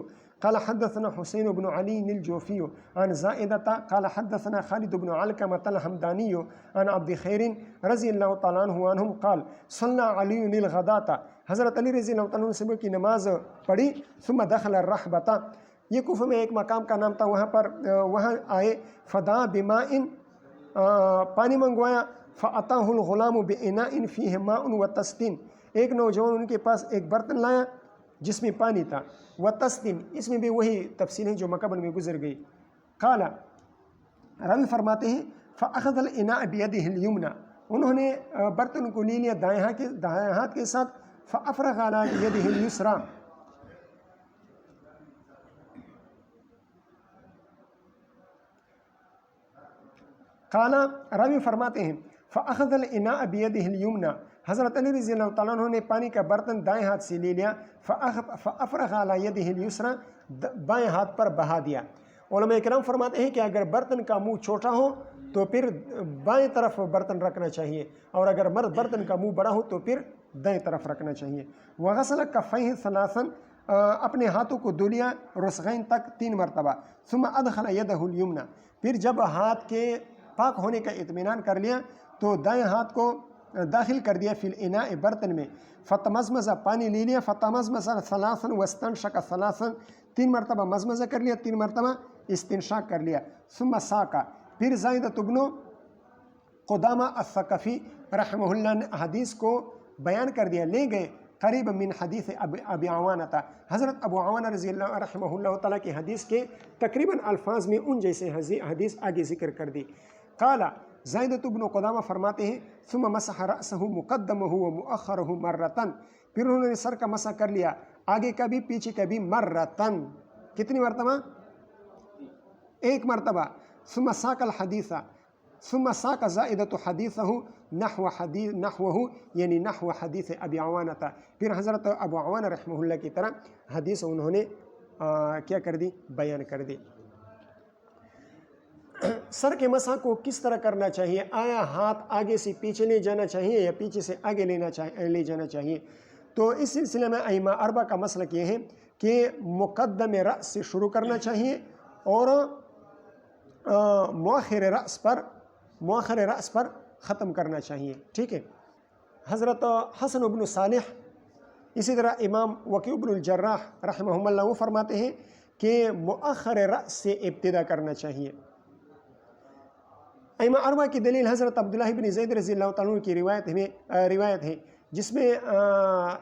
قال حدثنا حسين بن علي الجوفي عن زائدة قال حدثنا خالد بن علقمة الحمداني عن عبد خير رضی اللہ تعالیٰ عنہم قال صلى علي الغداة، حضرت علی رضی اللہ تعالیٰ عنہ صبح کی نماز پڑھی، ثم دخل الرحبة، یہ کوفہ میں ایک مقام کا نام تھا، وہاں آئے، فدعا بماء، پانی منگوایا، فأتاه الغلام بإناء فيه ماء وتسطين، ایک نوجوان ان کے پاس ایک برتن لایا جس میں پانی تھا، وتسطين، اس میں بھی وہی تفصیل ہے جو مقابل میں گزر گئی۔ قال، راوی فرماتے ہیں فأخذ الإناء بيده اليمنى، انہوں نے برتن کو لے لیا دائیں ہاتھ کے ساتھ، فأفرغ على يده اليسرى، قال، راوی فرماتے ہیں فأخذ الإناء بيده اليمنى، حضرت علی رضی اللہ تعالیٰ عنہ نے پانی کا برتن دائیں ہاتھ سے لے لیا، فأفرغ على يده اليسرى، بائیں ہاتھ پر بہا دیا۔ علماء کرام فرماتے ہیں کہ اگر برتن کا منہ چھوٹا ہو تو پھر بائیں طرف برتن رکھنا چاہیے، اور اگر برتن کا منہ بڑا ہو تو پھر دائیں طرف رکھنا چاہیے۔ وغسل کفیہ ثلاثا، اپنے ہاتھوں کو دھو لیا رسغین تک 3 مرتبہ، ثم ادخل یدہ الیمنی، پھر جب ہاتھ کے پاک ہونے کا اطمینان کر لیا تو دائیں ہاتھ کو داخل کر دیا فی الاناء برتن میں، فتمزمزہ پانی لے لیا، فتمزمزہ ثلاثا واستنشق ثلاثا 3 مرتبہ مزمزہ کر لیا، 3 مرتبہ استنشاق کر لیا، ثم ساقا پھر زائدۃ ابن قدامہ الثقفی رحمہ اللہ نے حدیث کو بیان کر دیا، لے گئے قریب من حدیث ابی عوانہ تھا، حضرت ابو عوانہ رضی اللہ رحمہ اللہ تعالیٰ کی حدیث کے تقریباً الفاظ میں ان جیسے حدیث آگے ذکر کر دی۔ قال زائدۃ ابن قدامہ فرماتے ہیں ثم مسح رأسہ مقدمہ و مؤخرہ مرتن، پھر انہوں نے سر کا مسح کر لیا، آگے کا بھی پیچھے کا بھی، مرتن کتنی مرتبہ؟ 1 مرتبہ، ثم ساق الحدیث، ثم ساق زائدۃ حدیثہ نحوہ یعنی نحو حدیث ابی عوانہ تھا، پھر حضرت ابو عوانہ رحمہ اللہ کی طرح حدیث انہوں نے کیا کر دی؟ بیان کر دی۔ سر کے مسح کو کس طرح کرنا چاہیے؟ آیا ہاتھ آگے سے پیچھے لے جانا چاہیے یا پیچھے سے آگے لے جانا چاہیے؟ تو اس سلسلے میں ائمہ اربعہ کا مسلک یہ ہے کہ مقدم رأس سے شروع کرنا چاہیے اور مؤخر رأس پر ختم کرنا چاہیے، ٹھیک ہے۔ حضرت حسن بن صالح، اسی طرح امام وکیع بن الجراح رحمہ اللہ وہ فرماتے ہیں کہ مؤخر رأس سے ابتدا کرنا چاہیے۔ ائمہ اربعہ کی دلیل حضرت عبداللہ بن زید رضی اللہ تعالیٰ عنہ کی روایت ہے جس میں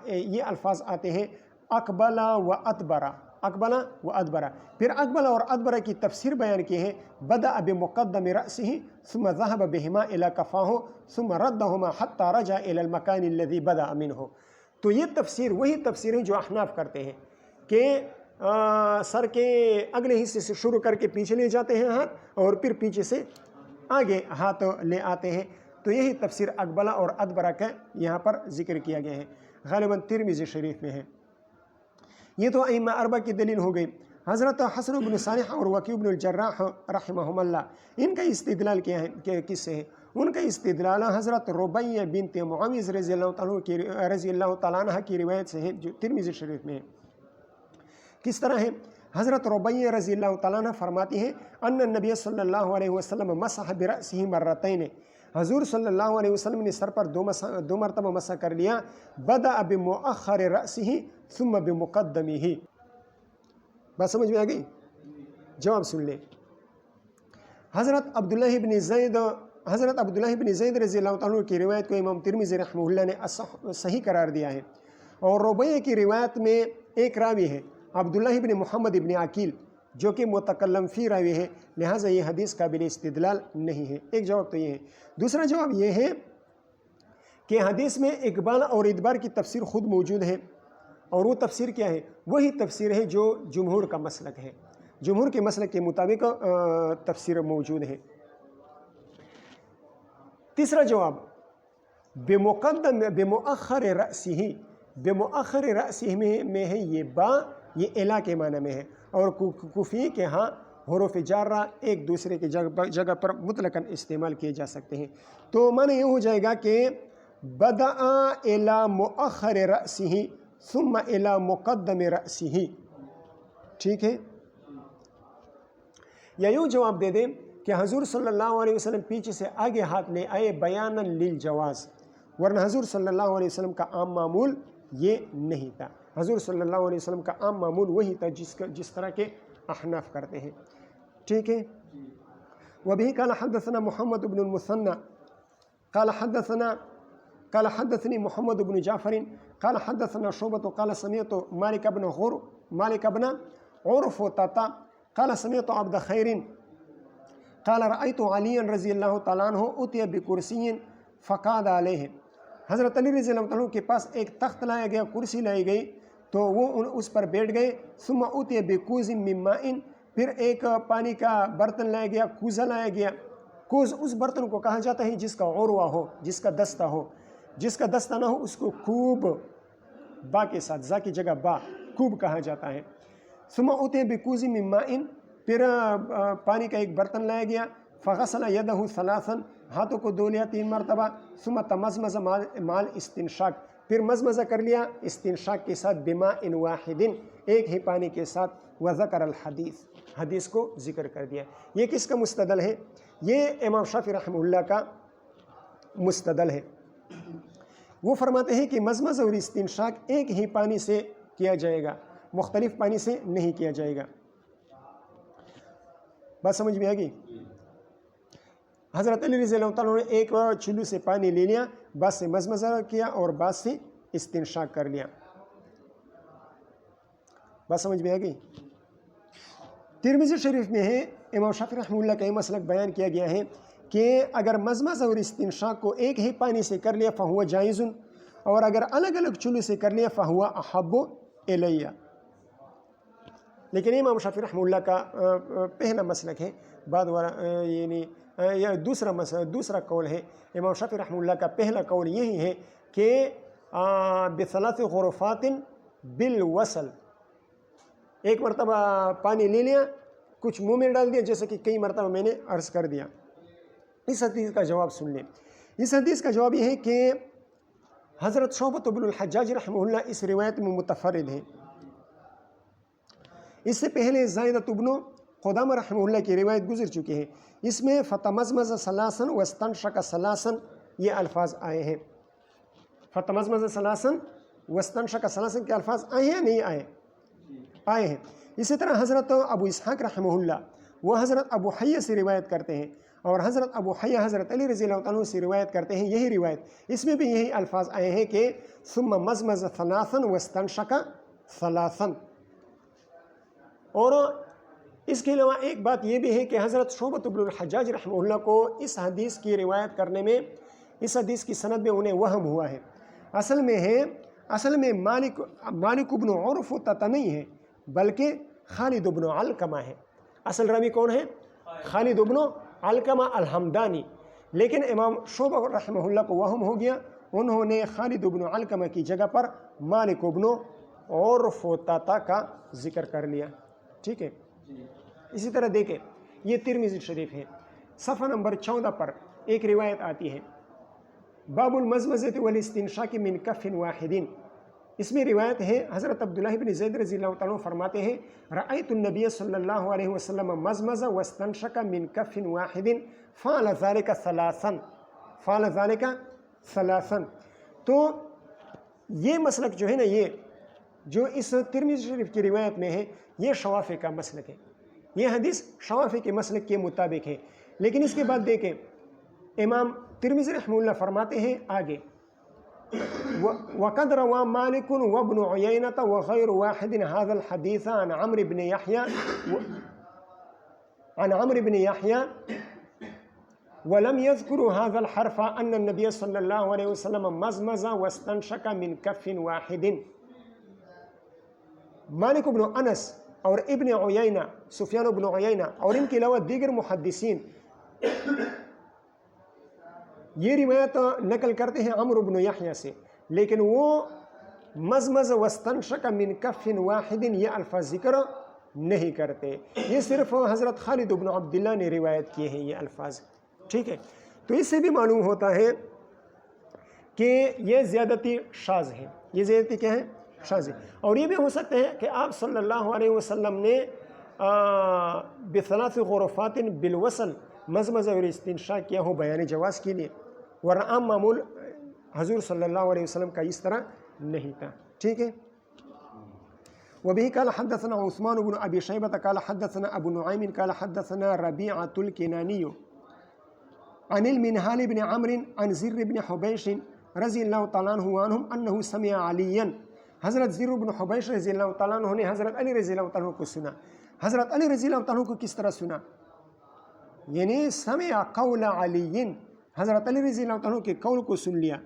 یہ الفاظ آتے ہیں اقبل و ادبرا، اقبل و ادبرا، پھر اقبل اور ادبرا کی تفسیر بیان کی ہے، بدأ بمقدم رأسہ ثم ذهب بہما الى کفاہ ثم ردہما حتی رجع الى المکان الذی بدأ منہ۔ تو یہ تفسیر وہی تفسیر ہے جو احناف کرتے ہیں کہ سر کے اگلے حصے سے شروع کر کے پیچھے لے جاتے ہیں ہاتھ اور پھر پیچھے سے آگے ہاتھ لے آتے ہیں، تو یہی تفسیر اقبلہ اور ادبرہ کا یہاں پر ذکر کیا گیا ہے، غالباً ترمذی شریف میں ہے۔ یہ تو ائمہ اربعہ کی دلیل ہو گئی۔ حضرت حسن بن صالح اور وکیع بن الجراح رحمہم اللہ، ان کا استدلال کیا ہے؟ کس سے ہے؟ ان کا استدلال حضرت ربیع بنت معاویہ رضی اللہ تعالیٰ عنہ کی روایت سے ہے جو ترمذی شریف میں ہے۔ کس طرح ہے؟ حضرت ربیع رضی اللہ تعالیٰ عنہ فرماتی ہیں ان النبی صلی اللہ علیہ وسلم مسح برأسہ مرتین، حضور صلی اللہ علیہ وسلم نے سر پر 2 مرتبہ مسح کر لیا، بدأ بمؤخر رأسہ ثم بمقدمہ۔ بات سمجھ میں آ گئی؟ جواب سن لیں۔ حضرت عبداللہ بن زید رضی اللہ تعالیٰ عنہ کی روایت کو امام ترمذی رحمہ اللہ نے صحیح قرار دیا ہے، اور ربیع کی روایت میں ایک راوی ہے عبداللہ بن محمد بن عقیل جو کہ متکلم فی راوی ہے، لہٰذا یہ حدیث قابل استدلال نہیں ہے۔ ایک جواب تو یہ ہے۔ دوسرا جواب یہ ہے کہ حدیث میں اقبال اور ادبار کی تفسیر خود موجود ہے، اور وہ تفسیر کیا ہے؟ وہی تفسیر ہے جو جمہور کا مسلک ہے، جمہور کے مسلک کے مطابق تفسیر موجود ہے۔ تیسرا جواب بمؤخر رأسہ، بمؤخر رأسہ میں ہے یہ با، یہ الا کے معنی میں ہے، اور کوفی کے ہاں حروف جارہ ایک دوسرے کی جگہ پر مطلقاً استعمال کیے جا سکتے ہیں، تو معنی یہ ہو جائے گا کہ بدأ الی مؤخر رأسہ ثم الی مقدم رأسہ، ٹھیک ہے؟ یا یوں جواب دے دیں کہ حضور صلی اللہ علیہ وسلم پیچھے سے آگے ہاتھ لے آئے بیانا للجواز، ورنہ حضور صلی اللہ علیہ وسلم کا عام معمول یہ نہیں تھا۔ حضور صلی اللہ علیہ وسلم کا عام معمول وہی تھا جس طرح کے احناف کرتے ہیں، ٹھیک ہے؟ وبه قال حدثنا محمد بن المثنى قال حدثني محمد بن جعفر قال حدثنا شعبة قال سمعت مالك بن عرفطة قال سمعت عبد خير قال رأيت عليا رضی اللہ تعالیٰ عنہ أتي بكرسي فقعد عليه، حضرت علی رضی اللہ عنہ کے پاس ایک تخت لایا گیا، کرسی لائی گئی تو وہ اس پر بیٹھ گئے، ثم أتي بكوز من ماء، پھر ایک پانی کا برتن لایا گیا، کوزہ لایا گیا۔ کوز اس برتن کو کہا جاتا ہے جس کا عروہ ہو، جس کا دستہ ہو، جس کا دستہ نہ ہو اس کو کوب، با کے ساتھ، زا کی جگہ با، کوب کہا جاتا ہے۔ ثم أتي بكوز من ماء، پھر پانی کا ایک برتن لایا گیا، فغسل یدہ ثلاثا، ہاتھوں کو دھو لیا 3 مرتبہ، ثم تمزمز مال استنشاق، پھر مزمزہ کر لیا استنشاق کے ساتھ، بماء واحد، ایک ہی پانی کے ساتھ، وذکر الحدیث، حدیث کو ذکر کر دیا۔ یہ کس کا مستدل ہے؟ یہ امام شافعی رحمہ اللہ کا مستدل ہے، وہ فرماتے ہیں کہ مزمزہ اور استنشاق ایک ہی پانی سے کیا جائے گا، مختلف پانی سے نہیں کیا جائے گا۔ بات سمجھ میں آ گئی؟ حضرت علی رضی اللہ تعالیٰ نے ایک چلو سے پانی لے لیا، بعد سے مزمزہ کیا اور بعد سے استنشاق کر لیا۔ بات سمجھ میں آ گئی؟ ترمذی شریف میں ہے، امام شافعی رحمہ اللہ کا یہ مسلک بیان کیا گیا ہے کہ اگر مزمزہ اور استنشاق کو ایک ہی پانی سے کر لیا فہو جائز، اور اگر الگ الگ چلو سے کر لیا فہو احب الیہ۔ لیکن امام شافعی رحمہ اللہ کا پہلا مسلک ہے، بعد یعنی دوسرا قول ہے، امام شافعی رحمہ اللہ کا پہلا قول یہی ہے کہ بثلاث غرفات بالوصل، ایک مرتبہ پانی لے لیا، کچھ منہ میں ڈال دیا، جیسے کہ کئی مرتبہ میں نے عرض کر دیا۔ اس حدیث کا جواب سن لیں۔ اس حدیث کا جواب یہ ہے کہ حضرت شعبۃ بن الحجاج رحمہ اللہ اس روایت میں متفرد ہیں۔ اس سے پہلے زائدۃ بن قدامہ رحمہ اللہ کی روایت گزر چکی ہے، اس میں فتمزمز ثلاثاً واستنشق ثلاثاً یہ الفاظ آئے ہیں۔ فتمزمز ثلاثاً واستنشق ثلاثاً کے الفاظ آئے ہیں یا نہیں آئے ہیں۔ اسی طرح حضرت ابو اسحاق رحمہ اللہ وہ حضرت ابو حیہ سے روایت کرتے ہیں، اور حضرت ابو حیہ حضرت علی رضی اللہ عنہ سے روایت کرتے ہیں یہی روایت، اس میں بھی یہی الفاظ آئے ہیں کہ ثم مزمز ثلاثاً واستنشق ثلاثاً۔ اور اس کے علاوہ ایک بات یہ بھی ہے کہ حضرت شعبۃ بن الحجاج رحمہ اللہ کو اس حدیث کی روایت کرنے میں، اس حدیث کی سند میں انہیں وہم ہوا ہے۔ اصل میں مالک بن عرفطہ نہیں ہے، بلکہ خالد بن علقمہ ہے۔ اصل راوی کون ہے؟ خالد بن علقمہ الحمدانی، لیکن امام شعبہ رحمہ اللہ کو وہم ہو گیا، انہوں نے خالد بن علقمہ کی جگہ پر مالک بن عرفطہ کا ذکر کر لیا۔ ٹھیک ہے، اسی طرح دیکھیں یہ ترمذی شریف ہے، صفحہ نمبر 14 پر ایک روایت آتی ہے، باب المزمزۃ والاستنشاق من کف واحد۔ اس میں روایت ہے، حضرت عبداللہ بن زید رضی اللہ تعالیٰ فرماتے ہیں رأیت النبی صلی اللہ علیہ وسلم مزمز واستنشق من کف واحد فعل ذلك ثلاثا۔ تو یہ مسلک جو ہے نا، یہ جو اس ترمذی شریف کی روایت میں ہے، یہ شوافی کا مسلک ہے، یہ حدیث شوافی کے مسلک کے مطابق ہے۔ لیکن اس کے بعد دیکھیں امام ترمذی رحمہ اللہ فرماتے ہیں آگے، وقد روى مالك وابن عيينة وغير واحد هذا الحديث عن عمرو بن يحيى ولم يذكروا هذا الحرف أن النبي صلى الله عليه وسلم مزمز واستنشق من كف واحد۔ مالک بن انس اور ابن عیینہ، سفیان بن عیینہ اور ان کے علاوہ دیگر محدثین یہ روایت نقل کرتے ہیں عمرو بن یحییٰ سے، لیکن وہ مزمز واستنشق من کف واحد یہ الفاظ ذکر نہیں کرتے، یہ صرف حضرت خالد بن عبداللہ نے روایت کیے ہیں یہ الفاظ۔ ٹھیک ہے، تو اس سے بھی معلوم ہوتا ہے کہ یہ زیادتی شاذ ہے، یہ زیادتی کیا ہے؟ شاذ ہے۔ اور یہ بھی ہو سکتا ہے کہ آپ صلی اللہ علیہ وسلم نے بثلاث غرفات بالوصل مزمزہ اور استنشاق کیا ہو بیان جواز کے لیے، ورنہ عام معمول حضور صلی اللہ علیہ وسلم کا اس طرح نہیں تھا۔ ٹھیک ہے، وبه قال حدثنا عثمان بن ابي شيبة قال حدثنا ابو نعيم قال حدثنا ربيعة الكناني عن المنهال بن عمرو عن زر بن حبيش رضی اللہ تعالیٰ عنہ انه سمع عليا، حضرت زر بن حبیش رضی اللہ تعالیٰ عنہ نے حضرت علی رضی اللہ تعالیٰ عنہ کو سنا۔ حضرت علی رضی اللہ تعالیٰ عنہ کو کس طرح سنا؟ یعنی سمع قول علی، حضرت علی رضی اللہ تعالیٰ عنہ کے قول کو سن لیا۔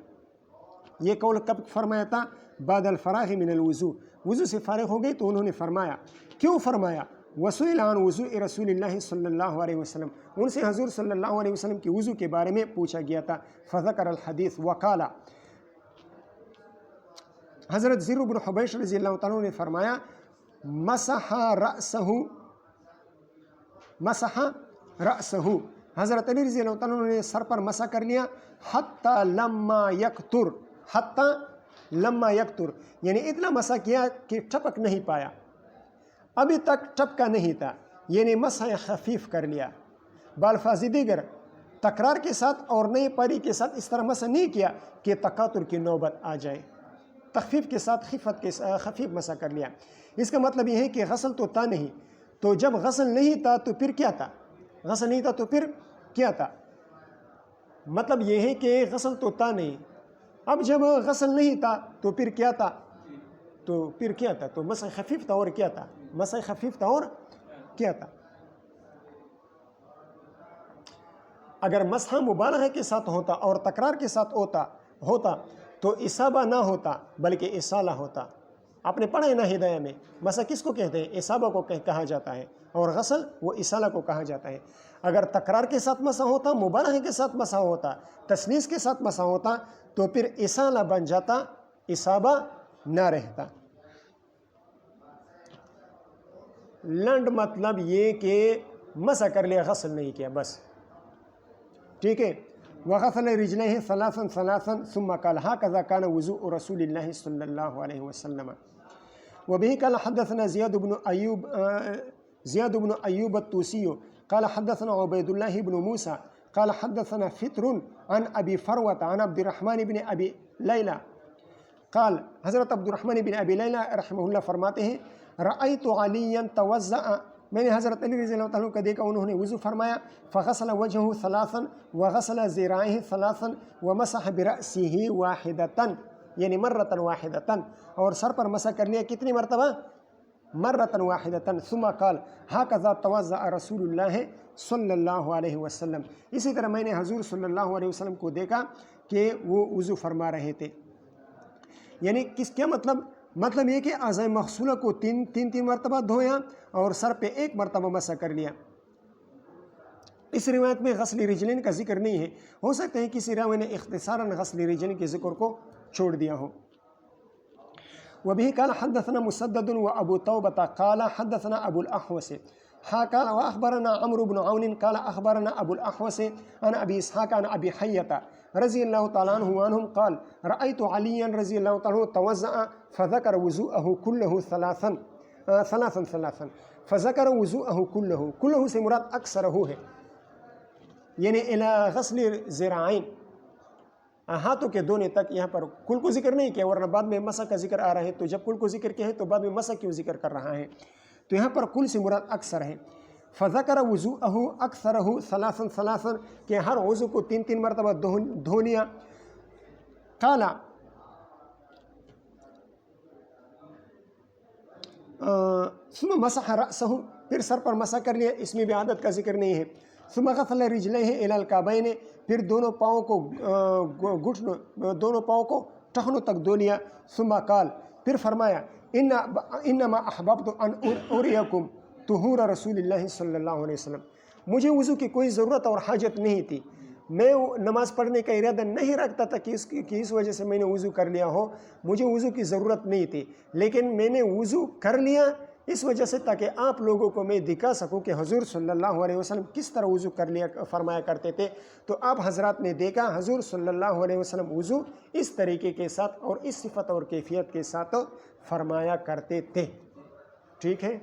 یہ قول کب فرمایا تھا؟ بعد الفراغ من الوضوء، وضو سے فارغ ہو گئی تو انہوں نے فرمایا۔ کیوں فرمایا؟ وسئل عن وضوء رسول اللہ صلی اللہ علیہ وسلم، ان سے حضور صلی اللہ علیہ وسلم کے وضو کے بارے میں پوچھا گیا تھا۔ فذکر الحدیث وقال، حضرت زر بن حبیش رضی اللہ تعالیٰ نے فرمایا مسح رأسہ، حضرت علی رضی اللہ تعالیٰ نے سر پر مسح کر لیا، حتی لما یکتر، یعنی اتنا مسح کیا کہ ٹپک نہیں پایا، ابھی تک ٹپکا نہیں تھا، یعنی مسح خفیف کر لیا۔ بالفاظ دیگر تکرار کے ساتھ اور نئے پاری کے ساتھ اس طرح مسح نہیں کیا کہ تکاتر کی نوبت آ جائے، تخفیف کے ساتھ خفیف مسح کر لیا۔ اس کا مطلب یہ ہے کہ غسل تو تھا نہیں، تو جب غسل نہیں تھا تو پھر کیا تھا؟ غسل نہیں تھا تو پھر کیا تھا؟ مطلب یہ ہے کہ غسل تو تھا نہیں، اب جب غسل نہیں تھا تو پھر کیا تھا؟ تو پھر کیا تھا؟ تو مسح خفیف تھا اور کیا تھا؟ مسح خفیف تھا اور کیا تھا؟ اگر مسح مبالغہ کے ساتھ ہوتا اور تکرار کے ساتھ ہوتا تو اصابہ نہ ہوتا بلکہ اصالہ ہوتا۔ آپ نے پڑھا ہے نا ہدایہ میں، مسح کس کو کہتے ہیں؟ اصابہ کو کہا جاتا ہے، اور غسل وہ اصالہ کو کہا جاتا ہے۔ اگر تکرار کے ساتھ مسح ہوتا، مبالغہ کے ساتھ مسح ہوتا، تثلیث کے ساتھ مسح ہوتا تو پھر اصالہ بن جاتا، اصابہ نہ رہتا۔ لنڈ مطلب یہ کہ مسح کر لیا، غسل نہیں کیا، بس ٹھیک ہے۔ وغسل رجليه ثلاثا ثلاثا ثم قال هكذا كان وضوء رسول الله صلى الله عليه وسلم. وبه قال حدثنا زياد بن أيوب الطوسي قال حدثنا عبيد الله بن موسى قال حدثنا فطر عن أبي فروة عن عبد الرحمن بن أبي ليلى قال حضرت عبد الرحمن بن أبي ليلى رحمہ اللہ فرماتے ہیں رأيت عليا توضأ، میں نے حضرت علی رضی اللہ عنہ کا دیکھا انہوں نے وضو فرمایا، فغسل وجهه ثلاثا وغسل ذراعيه ثلاثا ومسح برأسه واحدة، یعنی مرة واحدة، اور سر پر مسح کر لیا کتنی مرتبہ؟ مرة واحدة، ثم قال هكذا توضأ رسول اللہ صلی اللہ علیہ وسلم، اسی طرح میں نے حضور صلی اللہ علیہ وسلم کو دیکھا کہ وہ وضو فرما رہے تھے۔ یعنی کیا مطلب یہ کہ اعضاء مغسولہ کو تین مرتبہ دھویا اور سر پہ ایک مرتبہ مسح کر لیا۔ اس روایت میں غسل رجلین کا ذکر نہیں ہے، ہو سکتا ہے کسی راوی نے اختصاراً غسل رجلین کے ذکر کو چھوڑ دیا ہو۔ وبه قال حدثنا مسدد وابو توبة قال حدثنا ابو الاحوص قال واخبرنا عمرو بن عون قال اخبرنا ابو الاحوص عن ابي اسحاق عن ابي حية رضي الله تعالى عنه عنهم قال رأيت عليا رضي الله تعالى عنه توضأ فذكر وضوءه كله ثلاثا فذكر وضوءه كله سے مراد اکثرہ ہے، یعنی الى غسل ذراعین، ہاتھوں کے دھونے تک۔ یہاں پر کل کو ذکر نہیں کیا، ورنہ بعد میں مسح کا ذکر آ رہا ہے، تو جب کل کو ذکر کیا ہے تو بعد میں مسح کیوں ذکر کر رہا ہے؟ تو یہاں پر کل سے مراد اکثر ہے۔ فذکر وضوءہ اکثرہ ثلاثا کہ ہر وضو کو تین مرتبہ دھو لیا۔ قال ثم مسح رأسہ، پھر سر پر مسح کر لیا، اس میں بھی عادت کا ذکر نہیں ہے۔ ثم غسل رجلیہ الی الکعبین، پھر دونوں پاؤں کو ٹخنوں تک دھو لیا۔ ثم قال، پھر فرمایا انما احببت ان اریکم طہور رسول اللہ صلی اللہ علیہ وسلم، مجھے وضو کی کوئی ضرورت اور حاجت نہیں تھی، میں نماز پڑھنے کا ارادہ نہیں رکھتا تھا کہ اس وجہ سے میں نے وضو کر لیا ہو، مجھے وضو کی ضرورت نہیں تھی، لیکن میں نے وضو کر لیا اس وجہ سے تاکہ آپ لوگوں کو میں دکھا سکوں کہ حضور صلی اللہ علیہ وسلم کس طرح وضو کر لیا فرمایا کرتے تھے۔ تو آپ حضرات نے دیکھا حضور صلی اللہ علیہ وسلم وضو اس طریقے کے ساتھ اور اس صفت اور کیفیت کے ساتھ فرمایا کرتے تھے۔ ٹھیک ہے۔